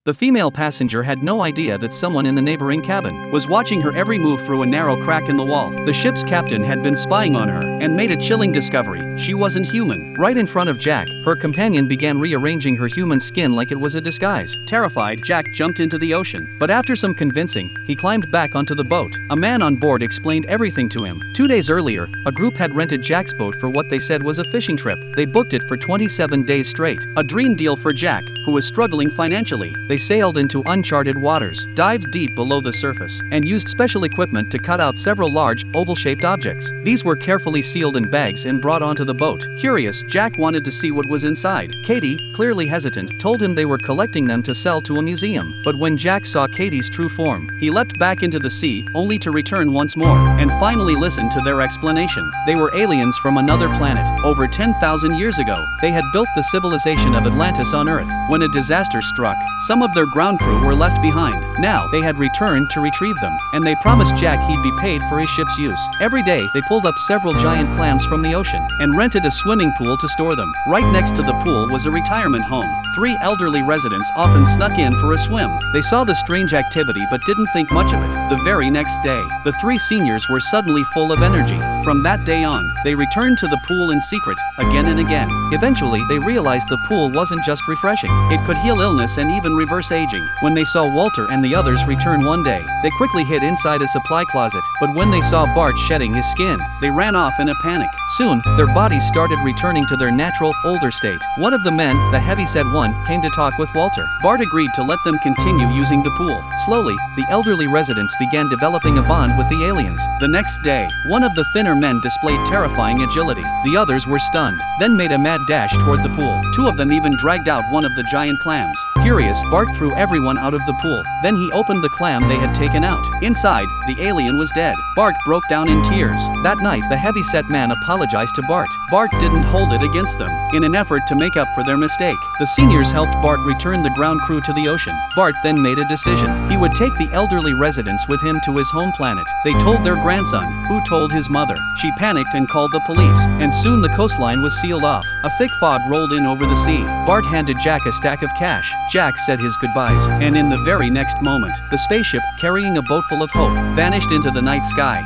The female passenger had no idea that someone in the neighboring cabin was watching her every move through a narrow crack in the wall. The ship's captain had been spying on her and made a chilling discovery: she wasn't human. Right in front of Jack, her companion began rearranging her human skin like it was a disguise. Terrified, Jack jumped into the ocean, but after some convincing, he climbed back onto the boat. A man on board explained everything to him. 2 days earlier, a group had rented Jack's boat for what they said was a fishing trip. They booked it for 27 days straight, a dream deal for Jack, who was struggling financially. They sailed into uncharted waters, dived deep below the surface, and used special equipment to cut out several large, oval-shaped objects. These were carefully sealed in bags and brought onto the boat. Curious, Jack wanted to see what was inside. Katie, clearly hesitant, told him they were collecting them to sell to a museum. But when Jack saw Katie's true form, he leapt back into the sea, only to return once more, and finally listened to their explanation. They were aliens from another planet. Over 10,000 years ago, they had built the civilization of Atlantis on Earth. When a disaster struck, some of their ground crew were left behind. Now, they had returned to retrieve them, and they promised Jack he'd be paid for his ship's use. Every day, they pulled up several giant clams from the ocean, and rented a swimming pool to store them. Right next to the pool was a retirement home. 3 elderly residents often snuck in for a swim. They saw the strange activity but didn't think much of it. The very next day, the 3 seniors were suddenly full of energy. From that day on, they returned to the pool in secret, again and again. Eventually, they realized the pool wasn't just refreshing. It could heal illness and even reverse aging. When they saw Walter and the others return one day, they quickly hid inside a supply closet. But when they saw Bart shedding his skin, they ran off in a panic. Soon, their bodies started returning to their natural, older state. One of the men, the heavyset one, came to talk with Walter. Bart agreed to let them continue using the pool. Slowly, the elderly residents began developing a bond with the aliens. The next day, one of the thinner men displayed terrifying agility. The others were stunned, then made a mad dash toward the pool. 2 of them even dragged out one of the giant clams. Furious, Bart threw everyone out of the pool. Then he opened the clam they had taken out. Inside, the alien was dead. Bart broke down in tears. That night, the heavyset man apologized to Bart. Bart didn't hold it against them. In an effort to make up for their mistake, the seniors helped Bart return the ground crew to the ocean. Bart then made a decision. He would take the elderly residents with him to his home planet. They told their grandson, who told his mother. She panicked and called the police, and soon the coastline was sealed off. A thick fog rolled in over the sea. Bart handed Jack a stack of cash. Jack said his goodbyes, and in the very next moment, the spaceship, carrying a boat full of hope, vanished into the night sky.